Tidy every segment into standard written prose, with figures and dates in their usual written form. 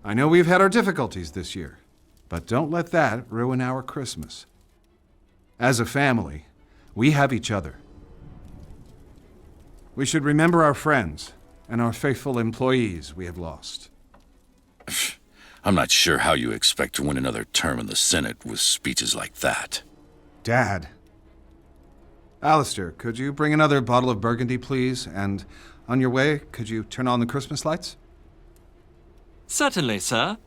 I know we've had our difficulties this year, but don't let that ruin our Christmas. As a family, we have each other. We should remember our friends and our faithful employees we have lost. I'm not sure how you expect to win another term in the Senate with speeches like that. Dad. Alistair, could you bring another bottle of Burgundy, please? And on your way, could you turn on the Christmas lights? Certainly, sir.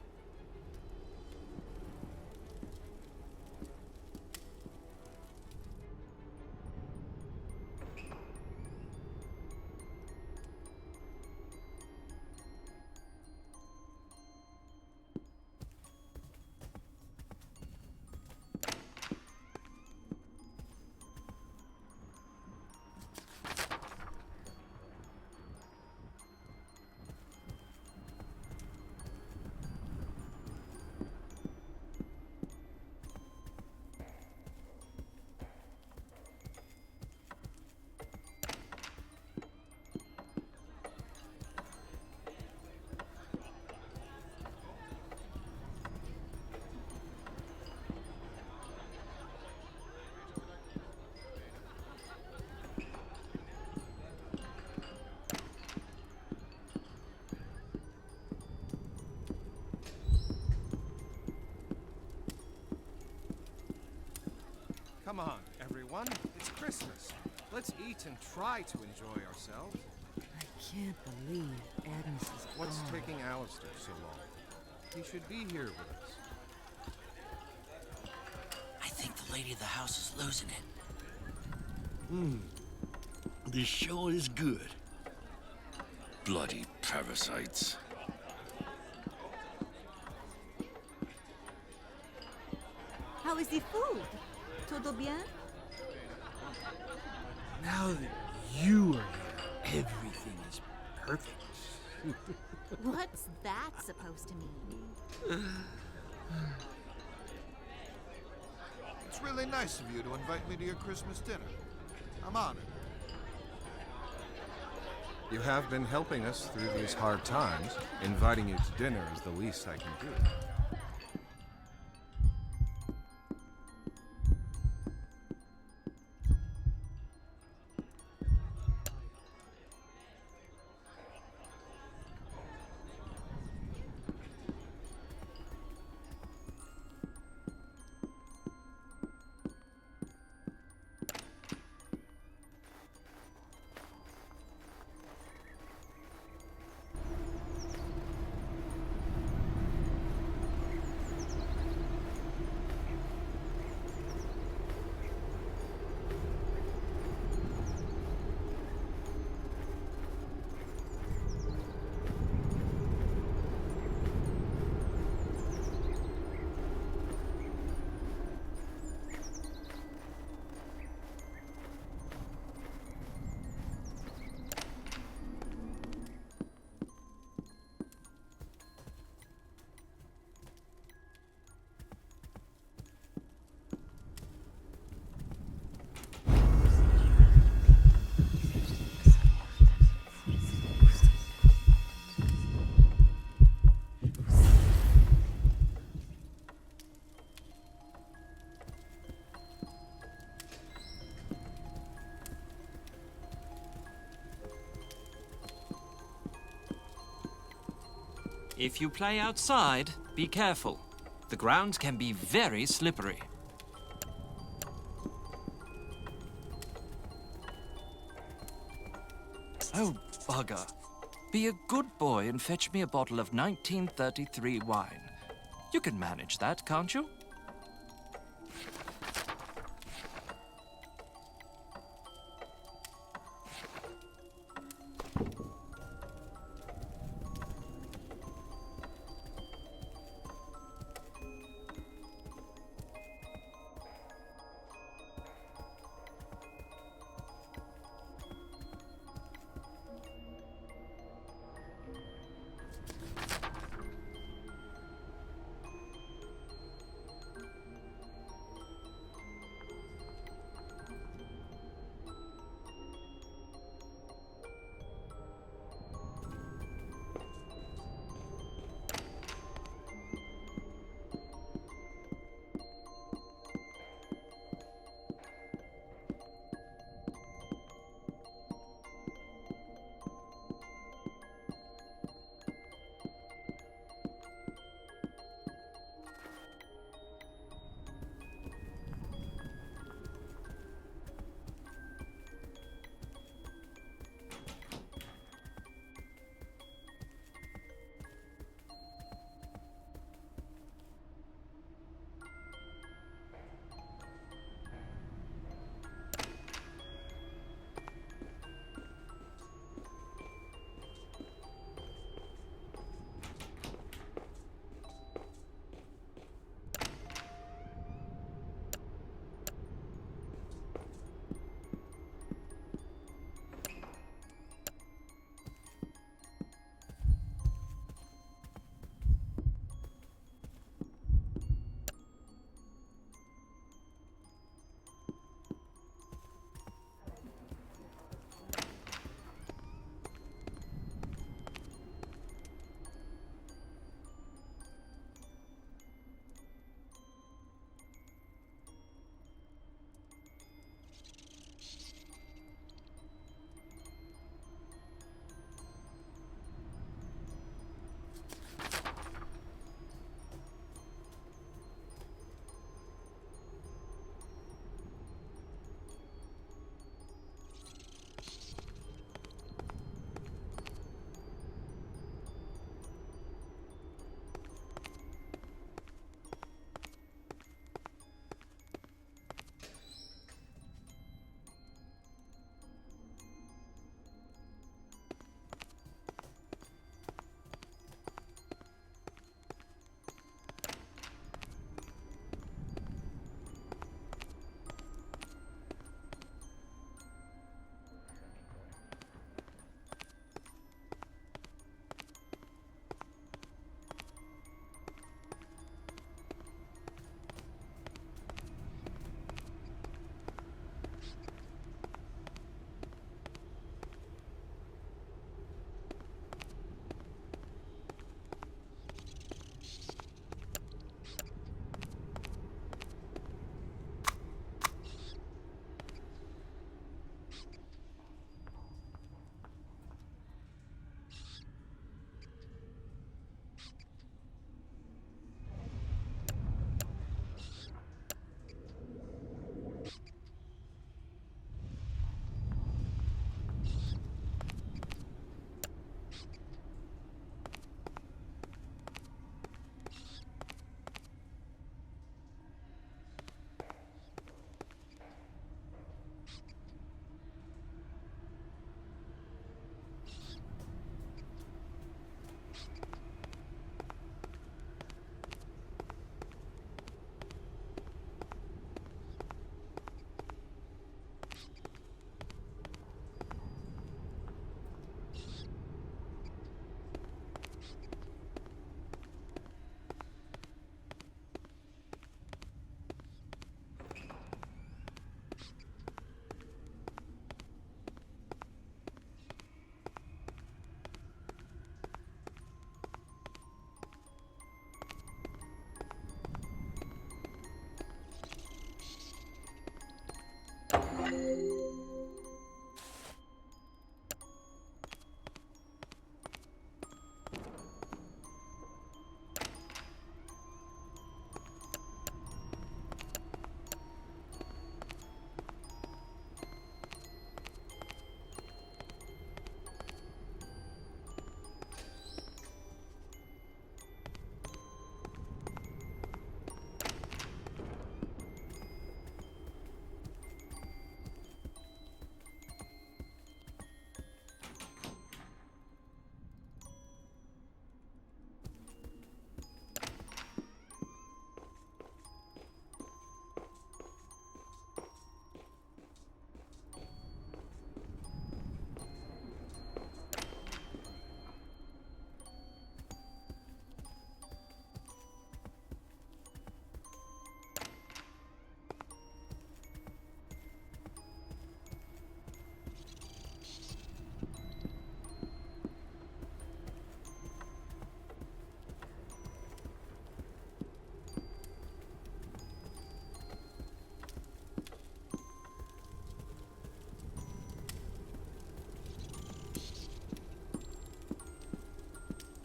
Come on, everyone. It's Christmas. Let's eat and try to enjoy ourselves. I can't believe Adams is What's gone. taking Alistair so long? He should be here with us. I think the lady of the house is losing it. This show is good. Bloody parasites. How is the food? Todo bien? Now that you are here, everything is perfect. What's that supposed to mean? It's really nice of you to invite me to your Christmas dinner. I'm honored. You have been helping us through these hard times. Inviting you to dinner is the least I can do. If you play outside, be careful. The ground can be very slippery. Oh, bugger. Be a good boy and fetch me a bottle of 1933 wine. You can manage that, can't you?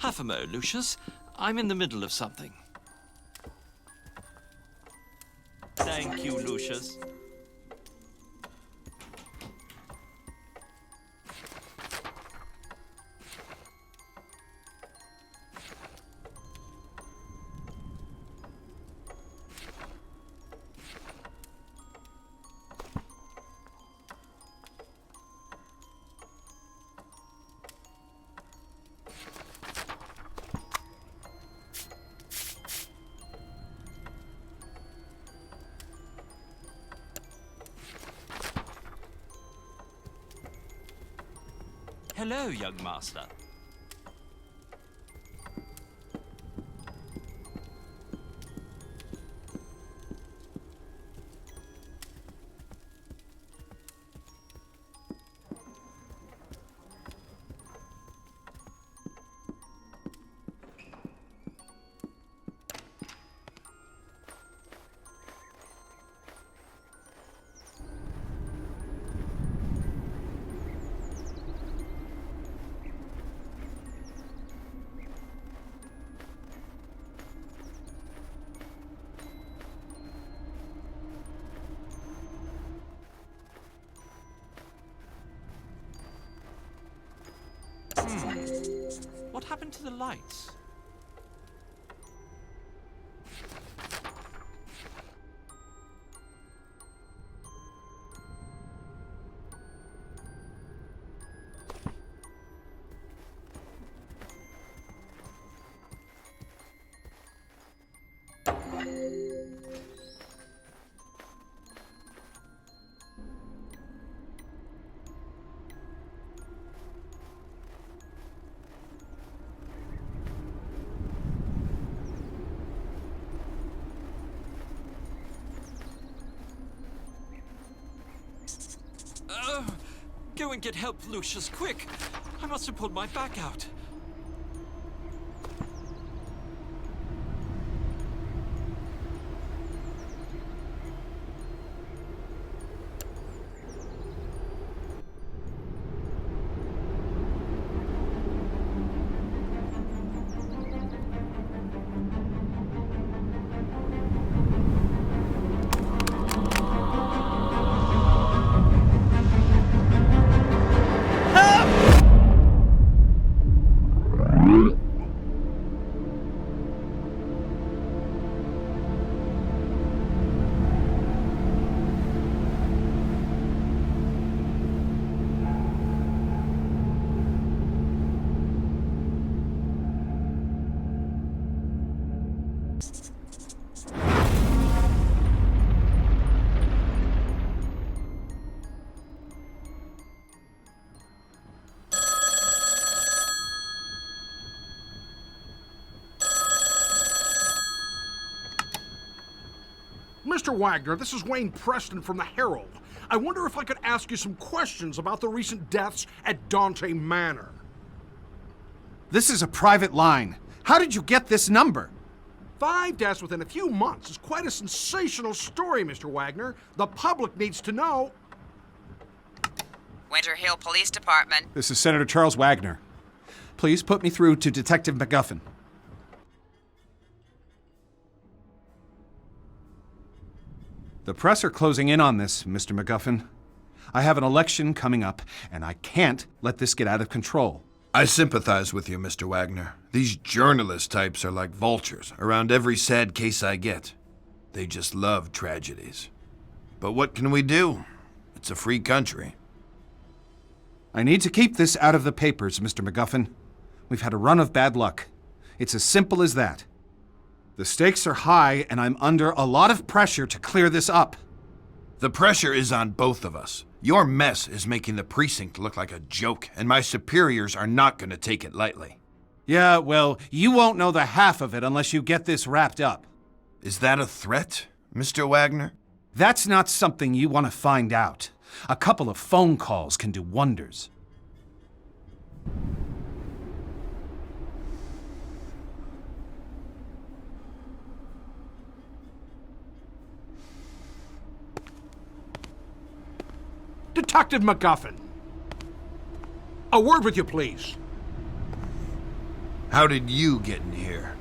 Half a mo, Lucius. I'm in the middle of something. Thank you, Lucius. Hello, young master. What happened to the lights? Go and get help, Lucius, quick! I must have pulled my back out. Mr. Wagner, this is Wayne Preston from the Herald. I wonder if I could ask you some questions about the recent deaths at Dante Manor. This is a private line. How did you get this number? 5 deaths within a few months is quite a sensational story, Mr. Wagner. The public needs to know. Winter Hill Police Department. This is Senator Charles Wagner. Please put me through to Detective MacGuffin. The press are closing in on this, Mr. MacGuffin. I have an election coming up, and I can't let this get out of control. I sympathize with you, Mr. Wagner. These journalist types are like vultures around every sad case I get. They just love tragedies. But what can we do? It's a free country. I need to keep this out of the papers, Mr. MacGuffin. We've had a run of bad luck. It's as simple as that. The stakes are high, and I'm under a lot of pressure to clear this up. The pressure is on both of us. Your mess is making the precinct look like a joke, and my superiors are not going to take it lightly. Yeah, well, you won't know the half of it unless you get this wrapped up. Is that a threat, Mr. Wagner? That's not something you want to find out. A couple of phone calls can do wonders. Detective MacGuffin. A word with you, please. How did you get in here?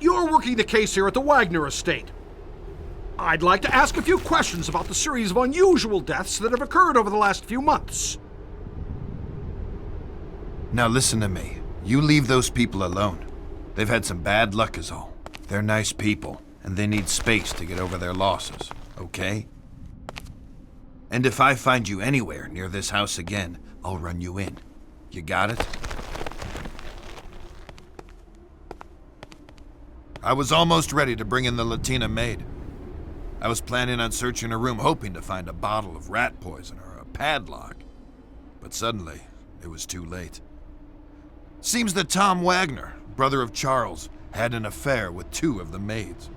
You're working the case here at the Wagner estate. I'd like to ask a few questions about the series of unusual deaths that have occurred over the last few months. Now listen to me. You leave those people alone. They've had some bad luck is all. They're nice people, and they need space to get over their losses, okay? And if I find you anywhere near this house again, I'll run you in. You got it? I was almost ready to bring in the Latina maid. I was planning on searching her room, hoping to find a bottle of rat poison or a padlock. But suddenly, it was too late. Seems that Tom Wagner, brother of Charles, had an affair with two of the maids.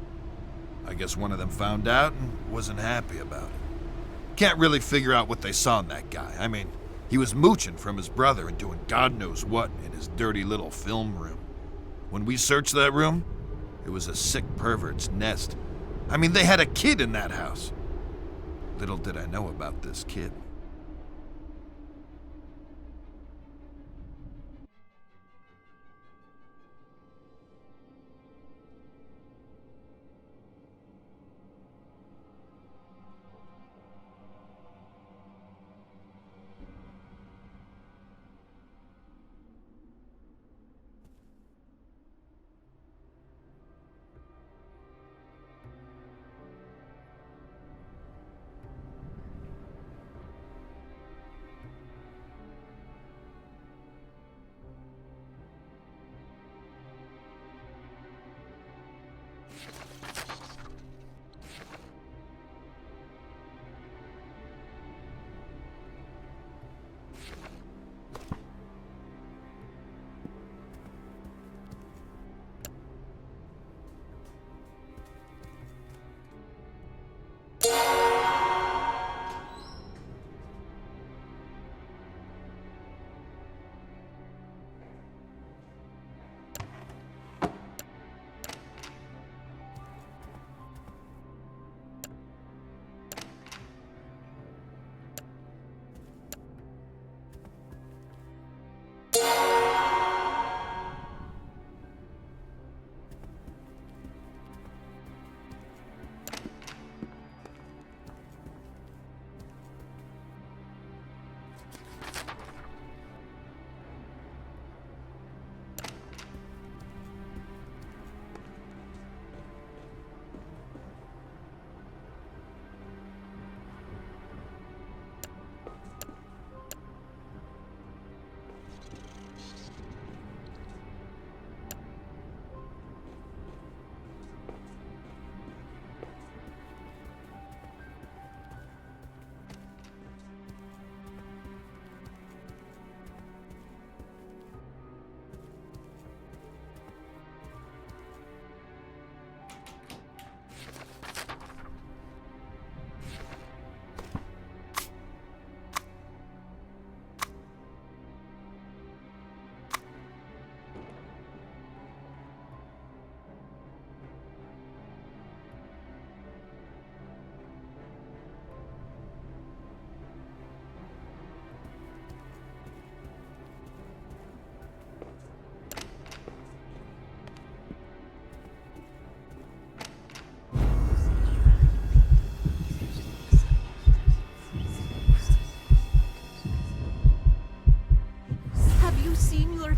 I guess one of them found out and wasn't happy about it. Can't really figure out what they saw in that guy. I mean, he was mooching from his brother and doing God knows what in his dirty little film room. When we searched that room, it was a sick pervert's nest. I mean, they had a kid in that house. Little did I know about this kid.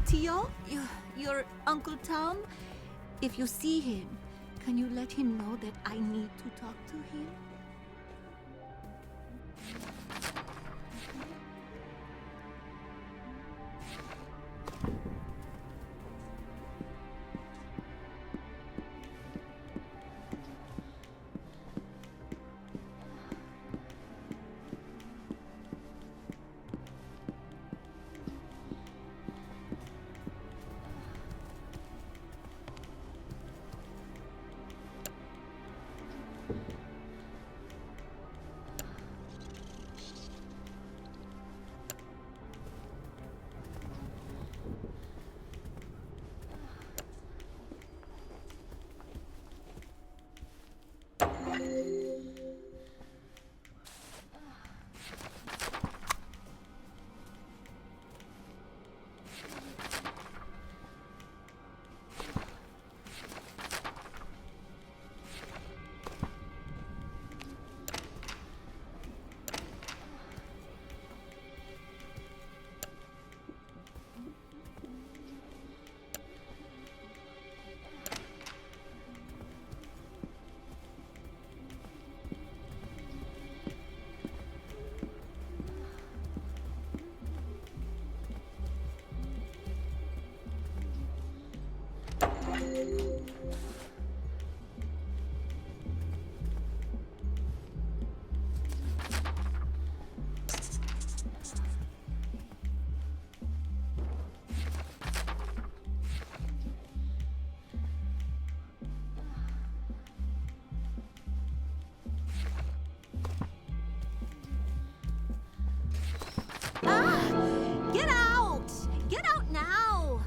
Tio, your Uncle Tom, if you see him, can you let him know that I need to talk to him? Get out! Get out now!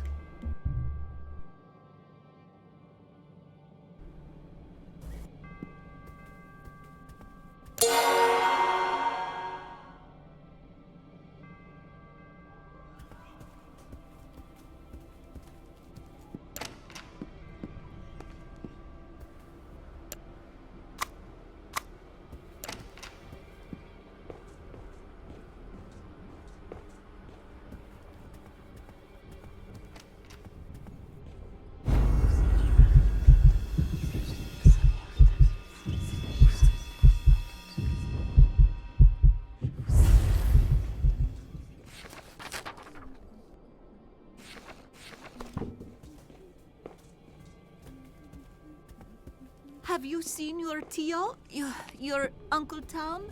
Have you seen your Tio? Your Uncle Tom?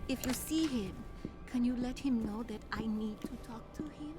If you see him, can you let him know that I need to talk to him?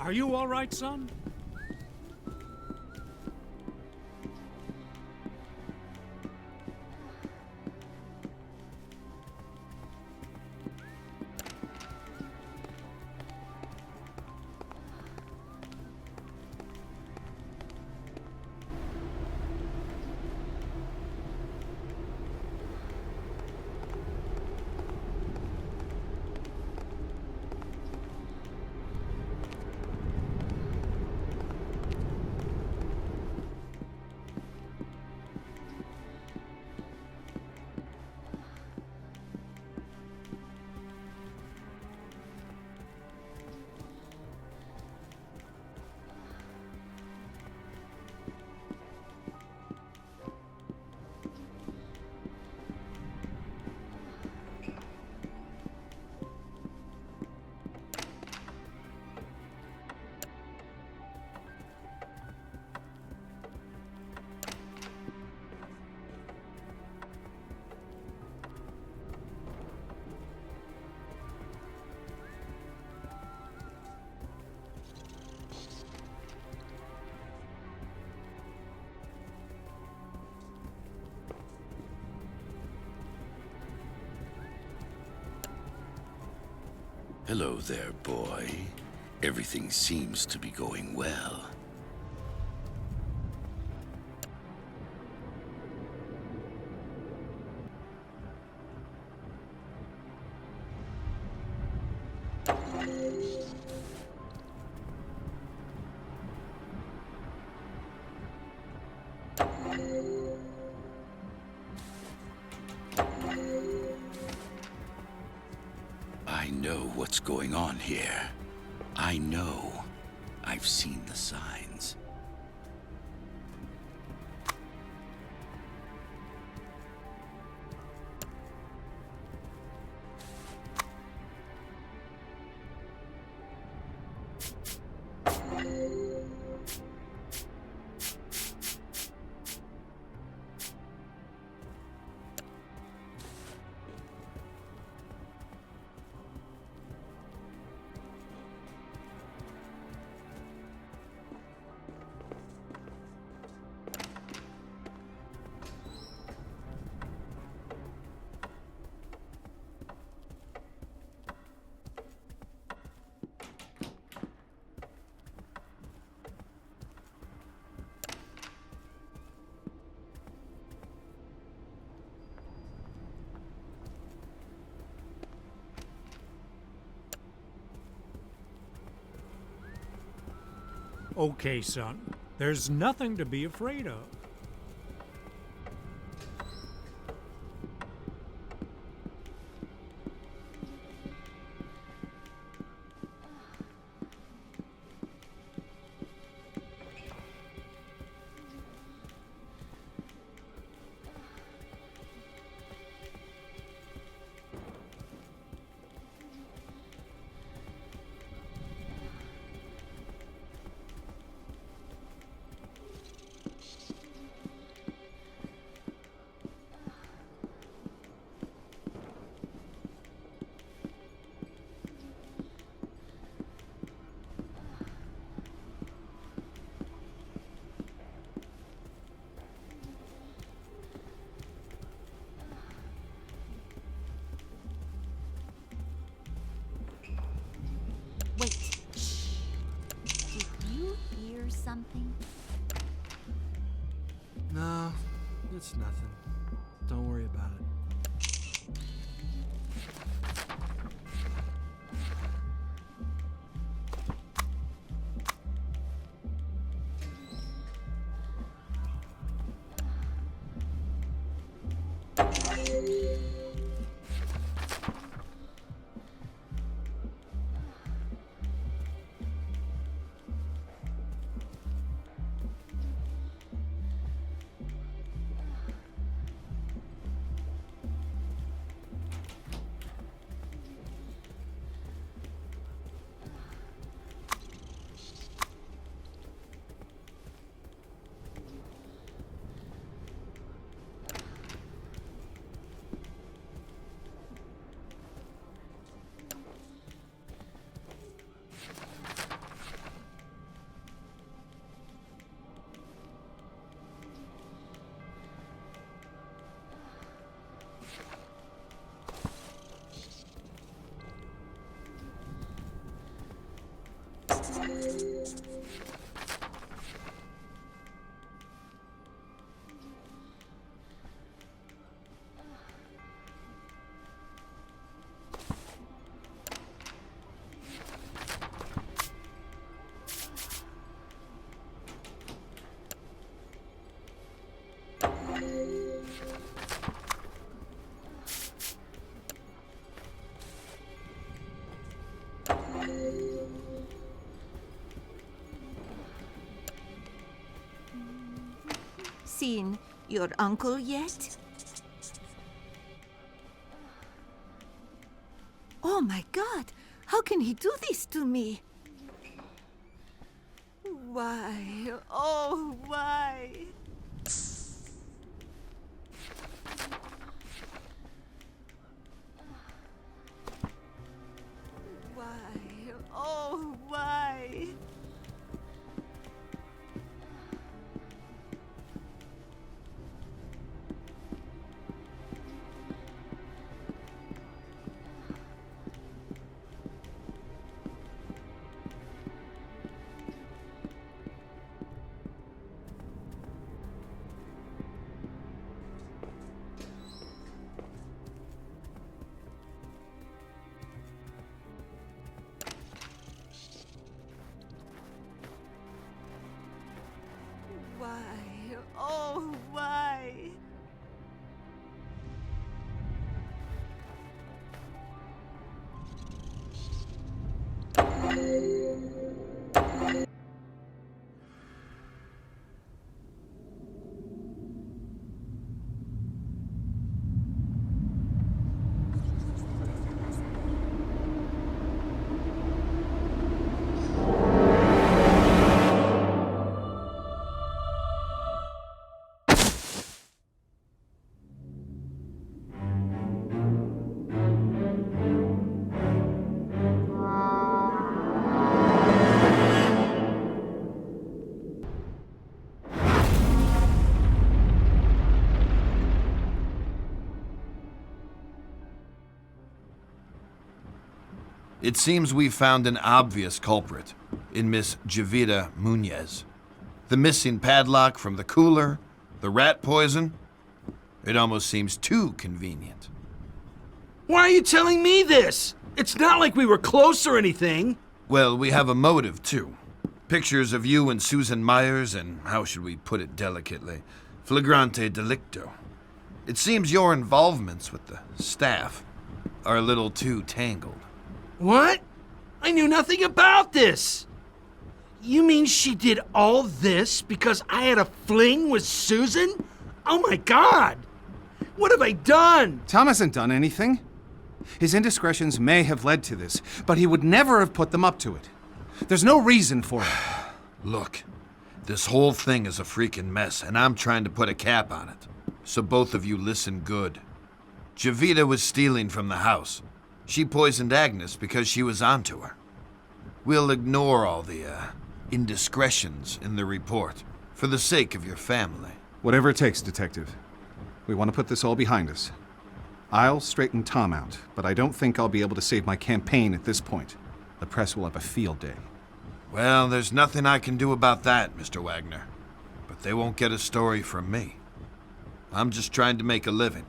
Are you all right, son? Hello there, boy. Everything seems to be going well. know what's going on here. I know. I've seen the signs. Okay, son. There's nothing to be afraid of. Wait. Shh. Did you hear something? No, it's nothing. Don't worry about it. Seen your uncle yet? Oh my God! How can he do this to me? Why? Oh, why? Why? Oh, why? It seems we found an obvious culprit in Miss Javita Munez. The missing padlock from the cooler, the rat poison. It almost seems too convenient. Why are you telling me this? It's not like we were close or anything. Well, we have a motive, too. Pictures of you and Susan Myers, and how should we put it delicately? Flagrante delicto. It seems your involvements with the staff are a little too tangled. What? I knew nothing about this. You mean she did all this because I had a fling with Susan? Oh my God! What have I done? Tom hasn't done anything. His indiscretions may have led to this, but he would never have put them up to it. There's no reason for it. Look, this whole thing is a freaking mess, and I'm trying to put a cap on it. So both of you listen good. Javita was stealing from the house. She poisoned Agnes because she was onto her. We'll ignore all the, indiscretions in the report, for the sake of your family. Whatever it takes, Detective. We want to put this all behind us. I'll straighten Tom out, but I don't think I'll be able to save my campaign at this point. The press will have a field day. Well, there's nothing I can do about that, Mr. Wagner. But they won't get a story from me. I'm just trying to make a living.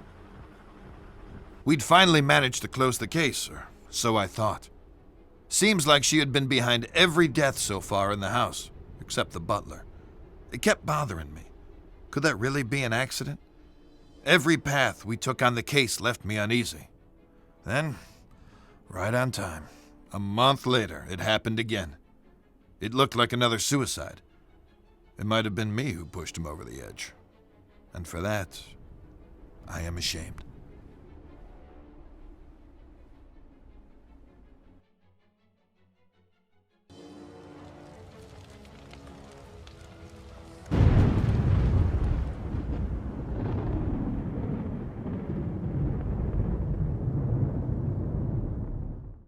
We'd finally managed to close the case, or so I thought. Seems like she had been behind every death so far in the house, except the butler. It kept bothering me. Could that really be an accident? Every path we took on the case left me uneasy. Then, right on time, a month later, it happened again. It looked like another suicide. It might have been me who pushed him over the edge. And for that, I am ashamed.